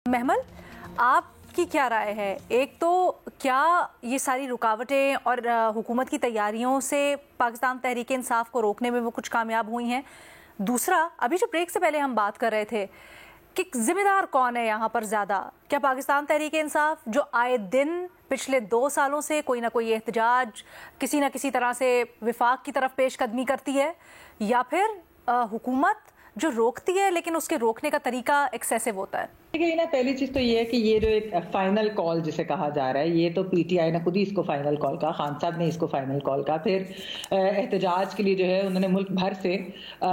محمل، آپ کی کیا رائے ہے؟ ایک تو کیا یہ ساری رکاوٹیں اور حکومت کی تیاریوں سے پاکستان تحریک انصاف کو روکنے میں وہ کچھ کامیاب ہوئی ہیں؟ دوسرا، ابھی جو بریک سے پہلے ہم بات کر رہے تھے کہ ذمہ دار کون ہے یہاں پر زیادہ؟ کیا پاکستان تحریک انصاف جو آئے دن پچھلے 2 سالوں سے کوئی نہ کوئی احتجاج کسی نہ کسی طرح سے وفاق کی طرف پیش قدمی کرتی ہے، یا پھر حکومت جو روکتی ہے لیکن اس کے روکنے کا طریقہ ایکسیسو ہوتا ہے؟ دیکھیے نا، پہلی چیز تو یہ ہے کہ یہ جو ایک فائنل کال جسے کہا جا رہا ہے، یہ تو پی ٹی آئی نے خود ہی اس کو فائنل کال کہا، خان صاحب نے اس کو فائنل کال کہا. پھر احتجاج کے لیے جو ہے انہوں نے ملک بھر سے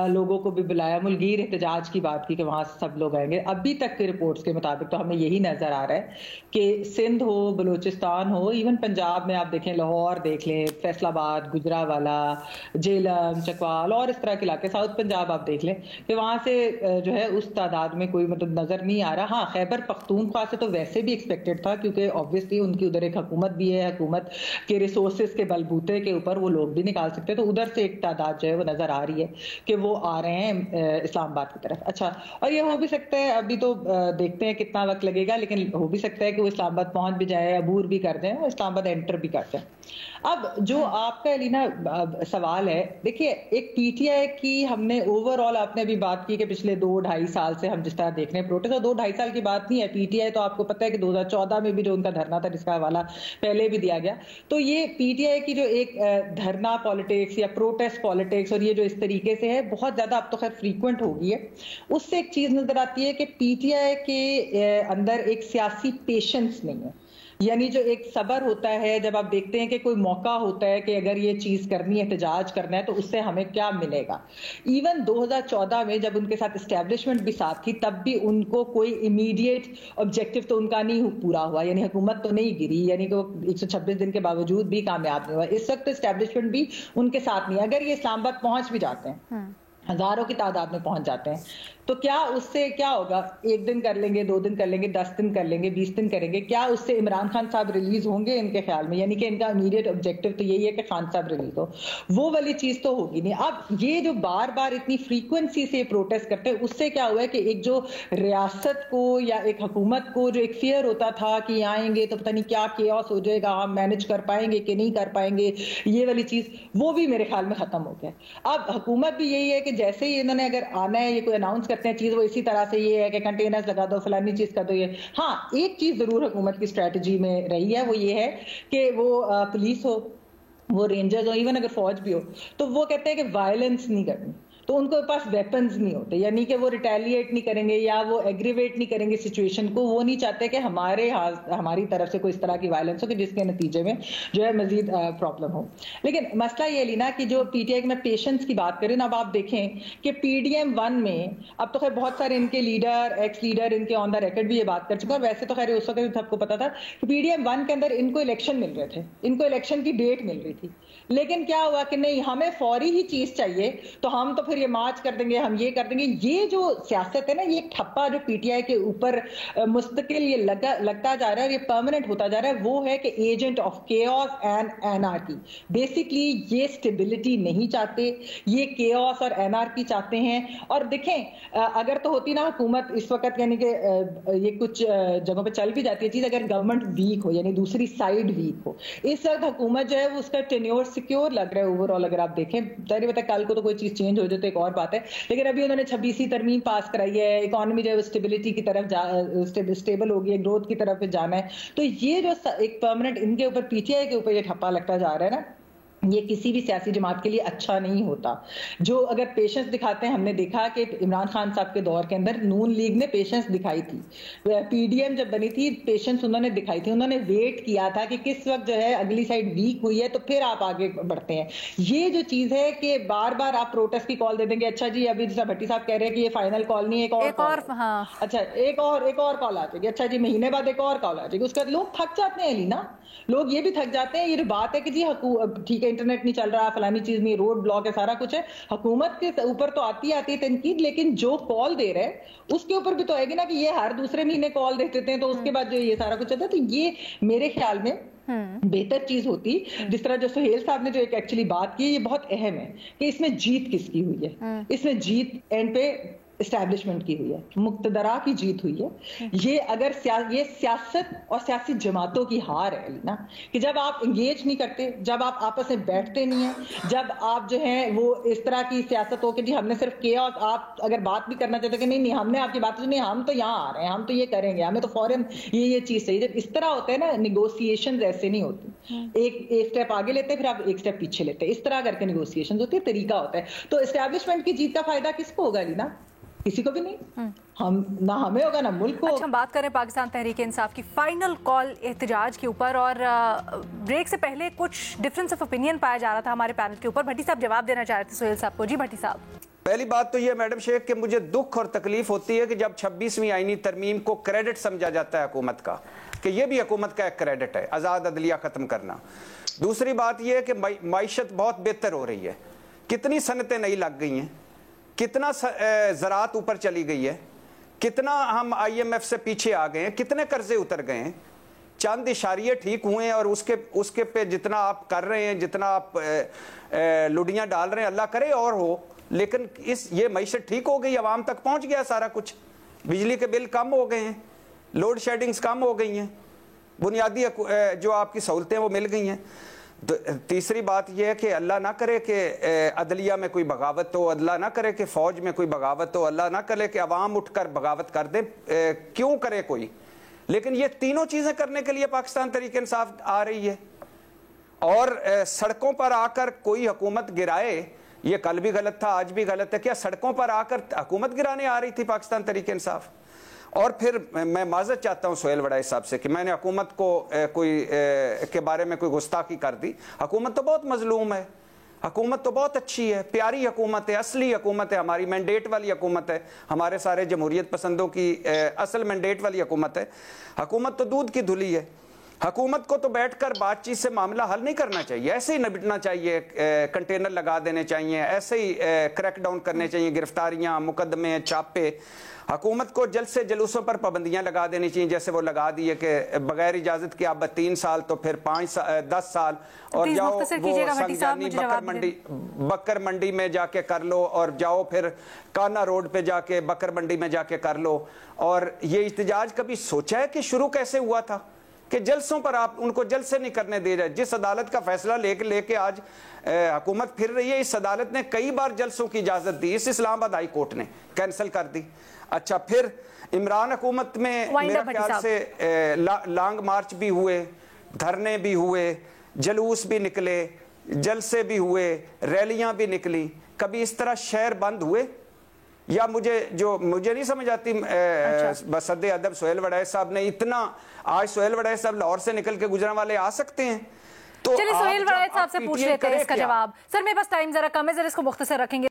لوگوں کو بھی بلایا، ملک گیر احتجاج کی بات کی کہ وہاں سب لوگ آئیں گے. ابھی تک کے رپورٹس کے مطابق تو ہمیں یہی نظر آ رہا ہے کہ سندھ ہو، بلوچستان ہو، ایون پنجاب میں آپ دیکھیں، لاہور دیکھ لیں، فیصل آباد، گجرانوالہ، جیلم، چکوال اور اس طرح کے علاقے، ساؤتھ پنجاب آپ دیکھ لیں کہ وہاں سے جو ہے اس تعداد میں کوئی مطلب نظر نہیں آ رہا. ہاں، خیبر پختونخوا سے تو ویسے بھی ایکسپیکٹڈ تھا کیونکہ آبویسلی ان کی ادھر ایک حکومت بھی ہے، حکومت کے ریسورسز کے بلبوتے کے اوپر وہ لوگ بھی نکال سکتے، تو ادھر سے ایک تعداد جو ہے وہ نظر آ رہی ہے کہ وہ آ رہے ہیں اسلام آباد کی طرف. اچھا، اور یہ ہو بھی سکتا ہے، ابھی تو دیکھتے ہیں کتنا وقت لگے گا، لیکن ہو بھی سکتا ہے کہ وہ اسلام آباد پہنچ بھی جائے، عبور بھی کر دیں، اسلام آباد انٹر بھی کر دیں. اب جو آپ کا لینا سوال ہے، دیکھیے ایک پی ٹی آئی کی ہم نے اوور آل، آپ نے ابھی بات کی کہ پچھلے 2-2.5 سال سے ہم جس طرح دیکھ رہے ہیں پروٹیسٹ، اور 2-2.5 سال کی بات نہیں ہے. پی ٹی آئی تو آپ کو پتہ ہے کہ 2014 میں بھی جو ان کا دھرنا تھا جس کا حوالہ پہلے بھی دیا گیا، تو یہ پی ٹی آئی کی جو ایک دھرنا پالیٹکس یا پروٹیسٹ پالیٹکس اور یہ جو اس طریقے سے ہے بہت زیادہ اب تو خیر فریکوینٹ ہو گئی ہے. اس سے ایک چیز نظر آتی ہے کہ پی ٹی آئی کے اندر ایک سیاسی پیشنس نہیں ہے، یعنی جو ایک صبر ہوتا ہے جب آپ دیکھتے ہیں کہ کوئی موقع ہوتا ہے کہ اگر یہ چیز کرنی ہے، احتجاج کرنا ہے، تو اس سے ہمیں کیا ملے گا. ایون 2014 میں جب ان کے ساتھ اسٹیبلشمنٹ بھی ساتھ تھی، تب بھی ان کو کوئی امیڈیٹ آبجیکٹو تو ان کا نہیں پورا ہوا، یعنی حکومت تو نہیں گری، یعنی کہ وہ 126 دن کے باوجود بھی کامیاب نہیں ہوا. اس وقت اسٹیبلشمنٹ بھی ان کے ساتھ نہیں ہے. اگر یہ اسلام آباد پہنچ بھی جاتے ہیں، ہزاروں کی تعداد میں پہنچ جاتے ہیں، تو کیا اس سے کیا ہوگا؟ 1 دن کر لیں گے، 2 دن کر لیں گے، 10 دن کر لیں گے، 20 دن کریں گے، کیا اس سے عمران خان صاحب ریلیز ہوں گے ان کے خیال میں؟ یعنی کہ ان کا امیڈیٹ آبجیکٹو تو یہی ہے کہ خان صاحب ریلیز ہو، وہ والی چیز تو ہوگی نہیں. اب یہ جو بار بار اتنی فریکوینسی سے پروٹیسٹ کرتے ہیں، اس سے کیا ہوا ہے کہ ایک جو ریاست کو یا ایک حکومت کو جو ایک فیئر ہوتا تھا کہ آئیں گے تو پتہ نہیں کیا کیوس ہو جائے گا، ہم مینج کر پائیں گے کہ نہیں کر پائیں گے، یہ والی چیز وہ بھی میرے خیال میں ختم ہو گیا. اب حکومت بھی یہی ہے کہ جیسے ہی انہوں نے اگر آنا ہے، یہ کوئی اناؤنس کرتے ہیں چیز، وہ اسی طرح سے یہ ہے کہ کنٹینرز لگا دو، فلانی چیز کر دو. یہ ہاں، ایک چیز ضرور حکومت کی اسٹریٹجی میں رہی ہے، وہ یہ ہے کہ وہ پولیس ہو، وہ رینجرز ہو، ایون اگر فوج بھی ہو، تو وہ کہتے ہیں کہ وائلنس نہیں کرنی، تو ان کے پاس ویپنز نہیں ہوتے، یعنی کہ وہ ریٹیلیٹ نہیں کریں گے یا وہ ایگریویٹ نہیں کریں گے سچویشن کو. وہ نہیں چاہتے کہ ہماری طرف سے کوئی اس طرح کی وائلنس ہو کہ جس کے نتیجے میں جو ہے مزید پرابلم ہو. لیکن مسئلہ یہ لینا کہ جو پی ٹی آئی میں پیشنس کی بات کریں نا، اب آپ دیکھیں کہ پی ڈی ایم 1 میں اب تو خیر بہت سارے ان کے لیڈر، ایکس لیڈر ان کے آن دا ریکارڈ بھی یہ بات کر چکے ہیں. ویسے تو خیر اس وقت بھی سب کو پتا تھا کہ پی ڈی ایم 1 کے اندر ان کو الیکشن مل رہے تھے، ان کو الیکشن کی ڈیٹ مل رہی تھی، لیکن کیا ہوا کہ نہیں، ہمیں فوری ہی چیز چاہیے، تو ہم تو پھر یہ مارچ کر دیں گے، ہم یہ کر دیں گے. یہ جو سیاست ہے نا، یہ ٹھپا جو پی ٹی آئی کے اوپر مستقل یہ لگتا جا رہا ہے اور یہ پرماننٹ ہوتا جا رہا ہے، وہ ہے کہ agent of chaos and anarchy. Basically یہ اسٹیبلٹی نہیں چاہتے، یہ کیوس اور اینارکی چاہتے ہیں. اور دیکھیں، اگر تو ہوتی نا حکومت اس وقت، یعنی کہ یہ کچھ جگہوں پہ چل بھی جاتی ہے چیز، اگر گورنمنٹ ویک ہو، یعنی دوسری سائیڈ ویک ہو. اس وقت حکومت جو ہے وہ اس کا ٹینیور سیکیور لگ رہا ہے اوور آل. اگر آپ دیکھیں، ظاہر بات ہے کل کو تو کوئی چیز چینج ہو جائے تو ایک اور بات ہے، لیکن ابھی انہوں نے 26 ترمیم پاس کرائی ہے، اکانومی جو ہے اسٹیبلٹی کی طرف اسٹیبل ہوگی ہے، گروتھ کی طرف جانا ہے. تو یہ جو ایک پرماننٹ ان کے اوپر پی ٹی آئی کے اوپر یہ ٹھپا لگتا جا رہا ہے نا، یہ کسی بھی سیاسی جماعت کے لیے اچھا نہیں ہوتا. جو اگر پیشنس دکھاتے ہیں، ہم نے دیکھا کہ عمران خان صاحب کے دور کے اندر نون لیگ نے پیشنس دکھائی تھی، پی ڈی ایم جب بنی تھی پیشنس انہوں نے دکھائی تھی، انہوں نے ویٹ کیا تھا کہ کس وقت جو ہے اگلی سائڈ ویک ہوئی ہے تو پھر آپ آگے بڑھتے ہیں. یہ جو چیز ہے کہ بار بار آپ پروٹیسٹ کی کال دے دیں گے، اچھا جی ابھی جیسا بھٹی صاحب کہہ رہے ہیں کہ یہ فائنل کال نہیں ہے، ایک اور ہاں، اچھا ایک اور کال آ جائے گی، اچھا جی مہینے بعد ایک اور کال آ جائے گی. اس کے بعد لوگ تھک جاتے ہیں لینا، لوگ یہ بھی تھک جاتے ہیں. یہ جو بات ہے کہ جی ٹھیک ہے انٹرنیٹ نہیں چل رہا، فلانی چیز نہیں، روڈ بلاک ہے، سارا کچھ ہے، حکومت کے اوپر تو آتی ہے تنقید، لیکن جو کال دے رہے ہیں اس کے اوپر بھی تو آئے گی نا کہ یہ ہر دوسرے مہینے کال دیتے تھے، تو اس کے بعد جو یہ سارا کچھ ہوتا ہے. تو یہ میرے خیال میں بہتر چیز ہوتی، جس طرح جو سہیل صاحب نے جو ایک ایکچولی بات کی، یہ بہت اہم ہے کہ اس میں جیت کس کی ہوئی ہے. اس میں جیت اینڈ پہ اسٹیبلشمنٹ کی ہوئی ہے, مقتدرہ کی جیت ہوئی ہے. یہ سیاست اور سیاسی جماعتوں کی ہار ہے نا, کہ جب آپ انگیج نہیں کرتے, جب آپ آپس میں بیٹھتے نہیں ہیں, جب آپ جو ہیں وہ اس طرح کی سیاست ہو کہ جی ہم نے صرف کیا, اور آپ اگر بات بھی کرنا چاہتے کہ نہیں ہم نے آپ کی بات سنی, ہم تو یہاں آ رہے ہیں, ہم تو یہ کریں گے, ہمیں تو فوراً یہ چیز چاہیے. جب اس طرح ہوتا ہے نا, نیگوسیشن ایسے نہیں ہوتی, ایک اسٹیپ آگے لیتے پھر آپ ایک اسٹیپ پیچھے لیتے, اس طرح کر کے نیگوسیشن ہوتی ہے, طریقہ ہوتا ہے. تو اسٹیبلشمنٹ کی جیت کا فائدہ کس کو ہوگا لینا؟ کسی کو بھی نہیں, نہ ہمیں ہوگا نہ ملک کو. اچھا, ہم بات کریں پاکستان تحریک انصاف کی فائنل کال احتجاج کے اوپر, اور بریک سے پہلے کچھ ڈفرنس آف اوپینین پایا جا رہا تھا ہمارے پینل کے اوپر. بھٹی صاحب جواب دینا چاہ رہے تھے سہیل صاحب کو. جی بھٹی صاحب. پہلی بات تو یہ میڈم شیخ کہ مجھے دکھ اور تکلیف ہوتی ہے کہ جب 26ویں آئینی ترمیم کو کریڈٹ سمجھا جاتا ہے حکومت کا, کہ یہ بھی حکومت کا ایک کریڈٹ ہے آزاد عدلیہ ختم کرنا. دوسری بات یہ ہے کہ معیشت بہت بہتر ہو رہی ہے, کتنی صنعتیں نئی لگ گئی ہیں, کتنا زراعت اوپر چلی گئی ہے, کتنا ہم IMF سے پیچھے آ گئے ہیں, کتنے قرضے اتر گئے ہیں, چند اشاریے ٹھیک ہوئے ہیں, اور اس کے پہ جتنا آپ کر رہے ہیں, جتنا آپ لڈیاں ڈال رہے ہیں, اللہ کرے اور ہو, لیکن یہ معیشت ٹھیک ہو گئی, عوام تک پہنچ گیا سارا کچھ, بجلی کے بل کم ہو گئے ہیں, لوڈ شیڈنگز کم ہو گئی ہیں, بنیادی جو آپ کی سہولتیں وہ مل گئی ہیں. تیسری بات یہ ہے کہ اللہ نہ کرے کہ عدلیہ میں کوئی بغاوت ہو, اللہ نہ کرے کہ فوج میں کوئی بغاوت ہو, اللہ نہ کرے کہ عوام اٹھ کر بغاوت کر دیں, کیوں کرے کوئی. لیکن یہ تینوں چیزیں کرنے کے لیے پاکستان تحریک انصاف آ رہی ہے, اور سڑکوں پر آ کر کوئی حکومت گرائے, یہ کل بھی غلط تھا, آج بھی غلط ہے. کیا سڑکوں پر آ کر حکومت گرانے آ رہی تھی پاکستان تحریک انصاف؟ اور پھر میں معذرت چاہتا ہوں سہیل وڑائی صاحب سے کہ میں نے حکومت کو کے بارے میں کوئی گستاخی کر دی. حکومت تو بہت مظلوم ہے, حکومت تو بہت اچھی ہے, پیاری حکومت ہے, اصلی حکومت ہے, ہماری مینڈیٹ والی حکومت ہے, ہمارے سارے جمہوریت پسندوں کی اصل مینڈیٹ والی حکومت ہے. حکومت تو دودھ کی دھلی ہے. حکومت کو تو بیٹھ کر بات چیت سے معاملہ حل نہیں کرنا چاہیے, ایسے ہی نبٹنا چاہیے, کنٹینر لگا دینے چاہیے, ایسے ہی کریک ڈاؤن کرنے چاہیے, گرفتاریاں, مقدمے, چھاپے. حکومت کو جلد سے جلوسوں پر پابندیاں لگا دینی چاہیے, جیسے وہ لگا دیے کہ بغیر اجازت کے اب 3 سال تو پھر 10 سال, اور جاؤ وہ سنگجانی بکر منڈی میں جا کے کر لو, اور جاؤ پھر کانا روڈ پہ جا کے بکر منڈی میں جا کے کر لو. اور یہ احتجاج کبھی سوچا ہے کہ شروع کیسے ہوا تھا, کہ جلسوں پر آپ ان کو جلسے نہیں کرنے دے رہے. جس عدالت کا فیصلہ لے کے آج حکومت پھر رہی ہے, اس عدالت نے کئی بار جلسوں کی اجازت دی, اس اسلام آباد ہائی کورٹ نے کینسل کر دی. اچھا, پھر عمران حکومت میں میرا خیال سے لانگ مارچ بھی ہوئے, دھرنے بھی ہوئے, جلوس بھی نکلے, جلسے بھی ہوئے, ریلیاں بھی نکلی. کبھی اس طرح شہر بند ہوئے؟ یا مجھے نہیں سمجھ آتی. بصد ادب سہیل وڑائی صاحب نے اتنا, آج سہیل وڑائی صاحب لاہور سے نکل کے گجران والے آ سکتے ہیں؟ تو چلیے سہیل وڑائی صاحب سے پوچھ لیتے ہیں اس کا جواب. سر میرے پاس ٹائم ذرا کم ہے, ذرا اس کو مختصر رکھیں گے.